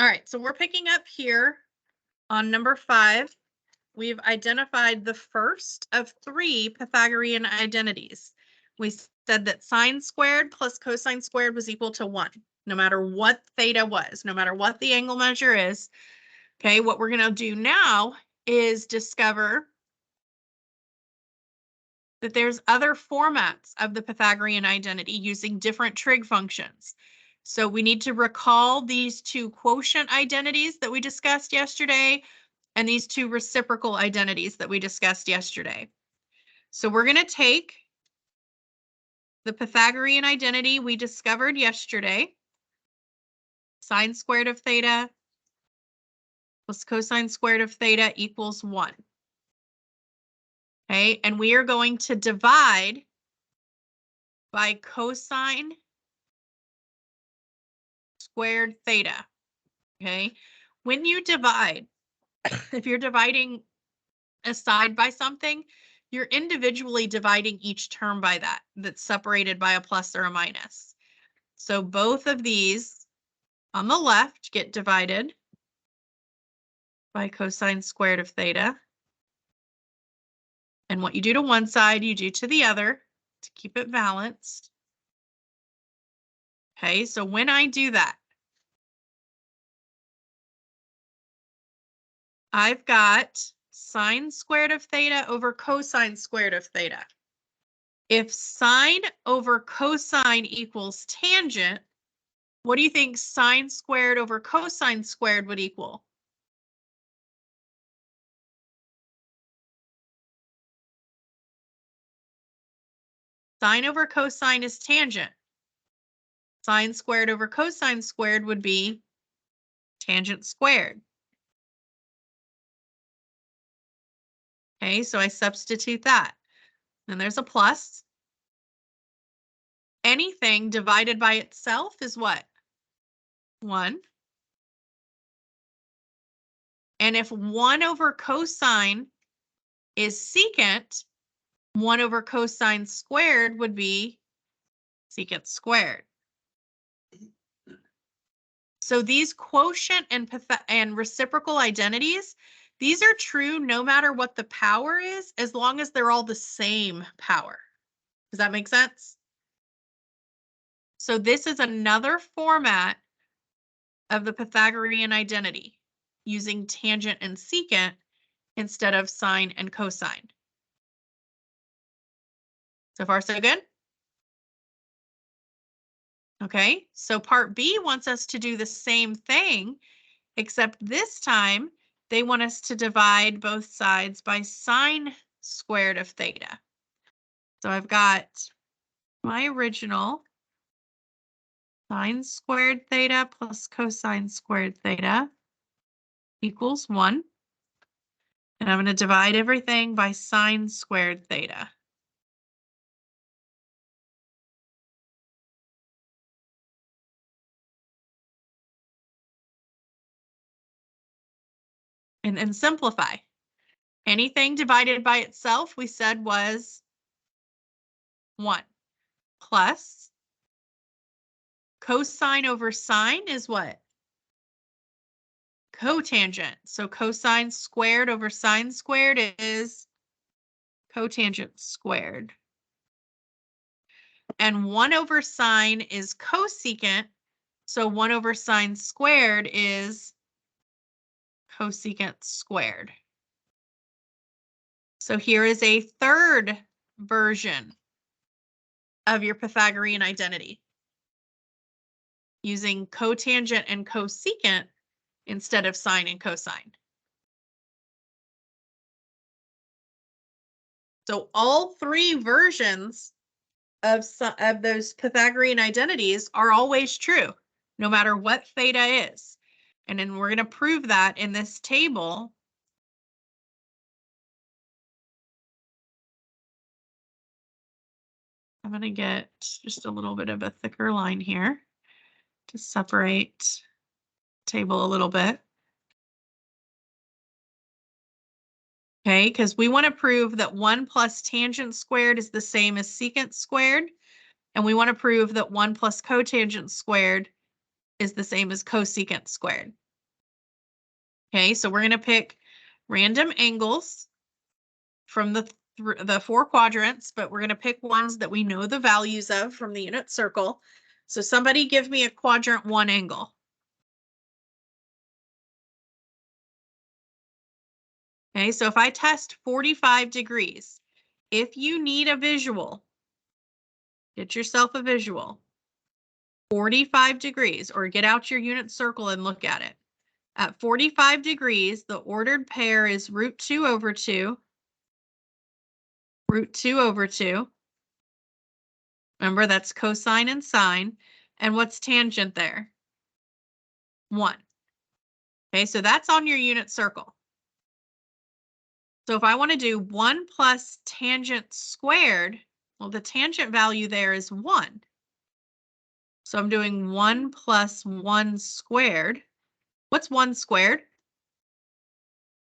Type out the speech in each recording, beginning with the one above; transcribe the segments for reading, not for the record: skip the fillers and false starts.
All right, so we're picking up here on number 5. We've identified the first of 3 Pythagorean identities. We said that sine squared plus cosine squared was equal to 1, no matter what theta was, no matter what the angle measure is. Okay, what we're going to do now is discover that there's other formats of the Pythagorean identity using different trig functions. So we need to recall these 2 quotient identities that we discussed yesterday and these 2 reciprocal identities that we discussed yesterday. So we're going to take the Pythagorean identity we discovered yesterday, sine squared of theta plus cosine squared of theta equals 1. Okay, and we are going to divide by cosine squared theta. Okay, when you divide, if you're dividing a side by something, you're individually dividing each term by that, that's separated by a plus or a minus. So both of these on the left get divided by cosine squared of theta. And what you do to one side, you do to the other to keep it balanced. Okay, so when I do that, I've got sine squared of theta over cosine squared of theta. If sine over cosine equals tangent, what do you think sine squared over cosine squared would equal? Sine over cosine is tangent. Sine squared over cosine squared would be tangent squared. Okay, so I substitute that. Then there's a plus. Anything divided by itself is what? 1. And if 1 over cosine is secant, 1 over cosine squared would be secant squared. So these quotient and reciprocal identities, these are true no matter what the power is, as long as they're all the same power. Does that make sense? So this is another format of the Pythagorean identity using tangent and secant instead of sine and cosine. So far, so good? Okay, so part B wants us to do the same thing, except this time they want us to divide both sides by sine squared of theta. So I've got my original sine squared theta plus cosine squared theta equals 1. And I'm going to divide everything by sine squared theta. And then simplify. Anything divided by itself, we said was 1. Plus cosine over sine is what? Cotangent. So cosine squared over sine squared is cotangent squared. And 1 over sine is cosecant. So 1 over sine squared is cosecant squared. So here is a third version of your Pythagorean identity using cotangent and cosecant instead of sine and cosine. So all 3 versions of those Pythagorean identities are always true, no matter what theta is. And then we're going to prove that in this table. I'm going to get just a little bit of a thicker line here to separate the table a little bit. Okay, because we want to prove that 1 plus tangent squared is the same as secant squared. And we want to prove that 1 plus cotangent squared is the same as cosecant squared. Okay, so we're going to pick random angles from the 4 quadrants, but we're going to pick ones that we know the values of from the unit circle. So somebody give me a quadrant 1 angle. Okay, so if I test 45 degrees, if you need a visual, get yourself a visual. 45 degrees, or get out your unit circle and look at it. At 45 degrees, the ordered pair is root 2 over 2, root 2 over 2. Remember, that's cosine and sine. And what's tangent there? 1. Okay, so that's on your unit circle. So if I want to do 1 plus tangent squared, well, the tangent value there is 1. So I'm doing 1 plus 1 squared. What's 1 squared?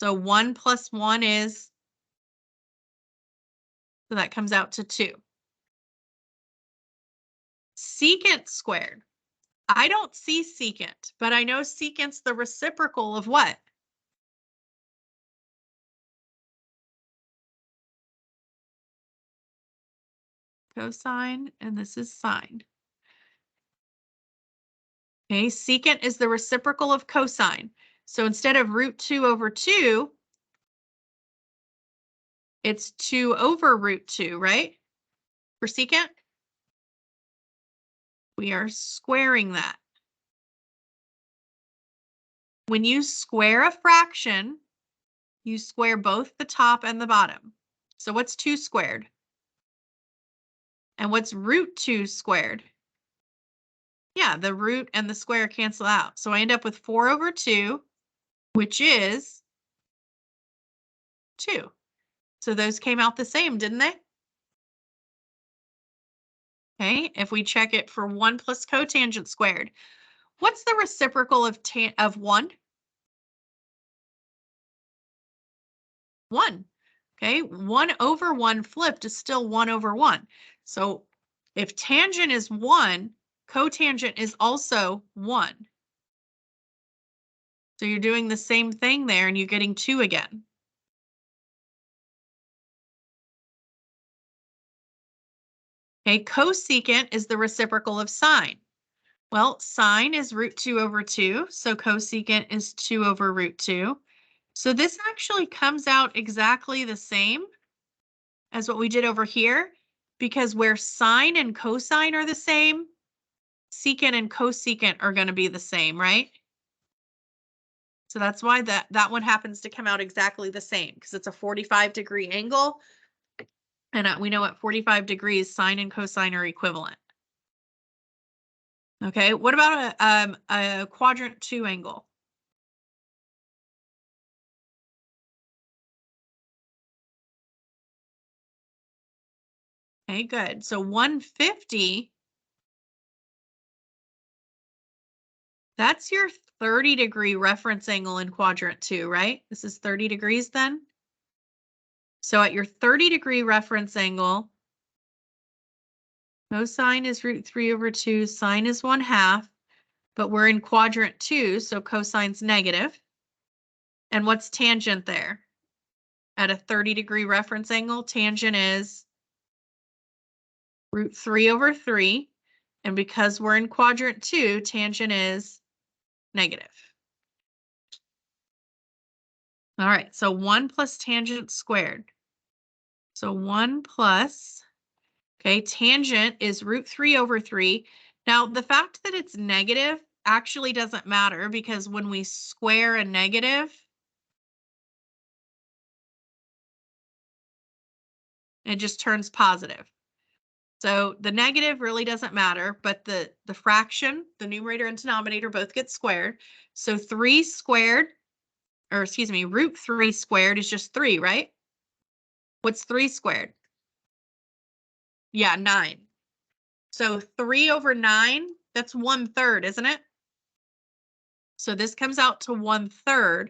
So 1 plus 1 is, so that comes out to 2. Secant squared. I don't see secant, but I know secant's the reciprocal of what? Cosine, and this is sine. Okay, secant is the reciprocal of cosine. So instead of root 2 over 2, it's 2 over root 2, right? For secant, we are squaring that. When you square a fraction, you square both the top and the bottom. So what's 2 squared? And what's root 2 squared? Yeah, the root and the square cancel out. So I end up with 4 over 2, which is 2. So those came out the same, didn't they? Okay, if we check it for 1 plus cotangent squared, what's the reciprocal of 1? 1. Okay, 1 over 1 flipped is still 1 over 1. So if tangent is 1, cotangent is also 1. So you're doing the same thing there and you're getting 2 again. Okay, cosecant is the reciprocal of sine. Well, sine is root 2 over 2, so cosecant is 2 over root 2. So this actually comes out exactly the same as what we did over here, because where sine and cosine are the same, secant and cosecant are going to be the same, right? So that's why that one happens to come out exactly the same, because it's a 45-degree angle. And we know at 45 degrees, sine and cosine are equivalent. Okay, what about a quadrant 2 angle? Okay, good. So 150, that's your 30-degree reference angle in quadrant 2, right? This is 30 degrees then. So at your 30-degree reference angle, cosine is root 3 over 2, sine is 1/2, but we're in quadrant 2, so cosine's negative. And what's tangent there? At a 30-degree reference angle, tangent is root 3 over 3. And because we're in quadrant 2, tangent is negative. All right, so 1 plus tangent squared. So 1 plus, okay, tangent is root 3 over 3. Now, the fact that it's negative actually doesn't matter, because when we square a negative, it just turns positive. So the negative really doesn't matter, but the fraction, the numerator and denominator both get squared. So 3 squared, or excuse me, root 3 squared is just 3, right? What's 3 squared? Yeah, 9. So 3 over 9, that's 1/3, isn't it? So this comes out to 1/3.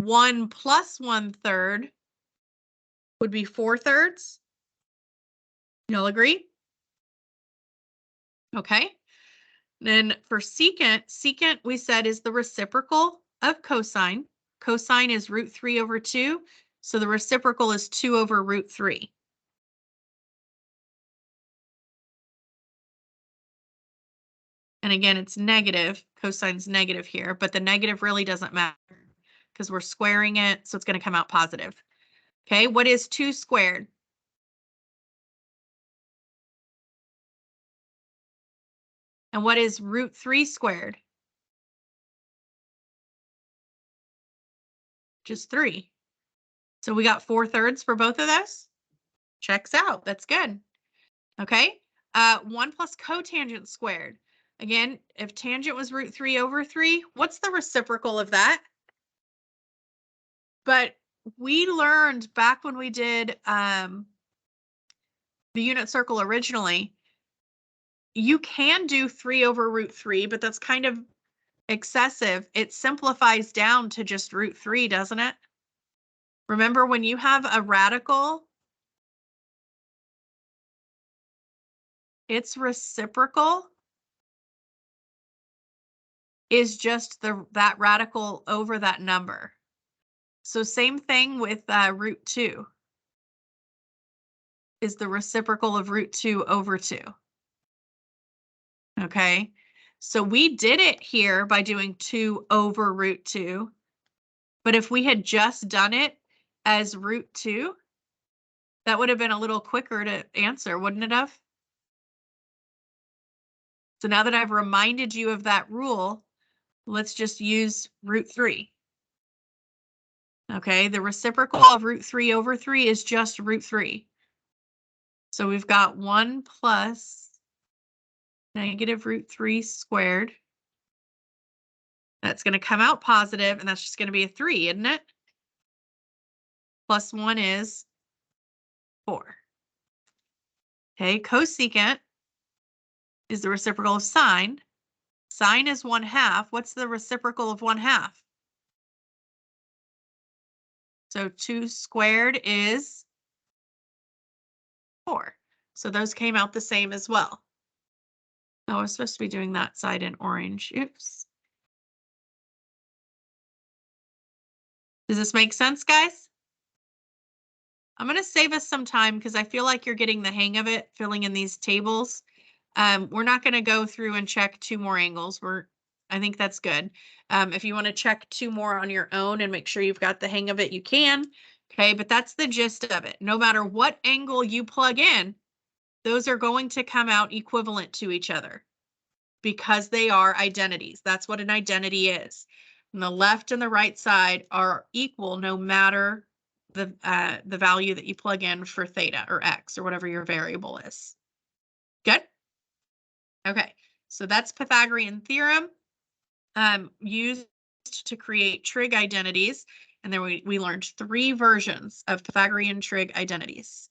1 plus 1/3 would be 4/3. Y'all agree? Okay. Then for secant, secant we said is the reciprocal of cosine. Cosine is root 3 over 2. So the reciprocal is 2 over root 3. And again, it's negative. Cosine's negative here, but the negative really doesn't matter because we're squaring it, so it's going to come out positive. Okay, what is 2 squared? And what is root 3 squared? Just 3. So we got 4/3 for both of those? Checks out. That's good. Okay, 1 plus cotangent squared. Again, if tangent was root 3 over 3, what's the reciprocal of that? But we learned back when we did the unit circle originally, you can do 3 over root 3, but that's kind of excessive. It simplifies down to just root 3, doesn't it? Remember, when you have a radical, its reciprocal is just that radical over that number. So same thing with root 2 is the reciprocal of root 2 over 2. Okay, so we did it here by doing 2 over root 2. But if we had just done it as root 2, that would have been a little quicker to answer, wouldn't it have? So now that I've reminded you of that rule, let's just use root 3. Okay, the reciprocal of root 3 over 3 is just root 3. So we've got 1 plus negative root 3 squared. That's going to come out positive, and that's just going to be a 3, isn't it? Plus 1 is 4. Okay, cosecant is the reciprocal of sine. Sine is 1/2. What's the reciprocal of 1/2? So 2 squared is 4. So those came out the same as well. Oh, I was supposed to be doing that side in orange. Oops. Does this make sense, guys? I'm going to save us some time because I feel like you're getting the hang of it, filling in these tables. We're not going to go through and check 2 more angles. I think that's good. If you want to check 2 more on your own and make sure you've got the hang of it, you can. Okay, but that's the gist of it. No matter what angle you plug in, those are going to come out equivalent to each other because they are identities. That's what an identity is. And the left and the right side are equal no matter the value that you plug in for theta or x or whatever your variable is. Good? Okay, so that's Pythagorean theorem used to create trig identities. And then we learned 3 versions of Pythagorean trig identities.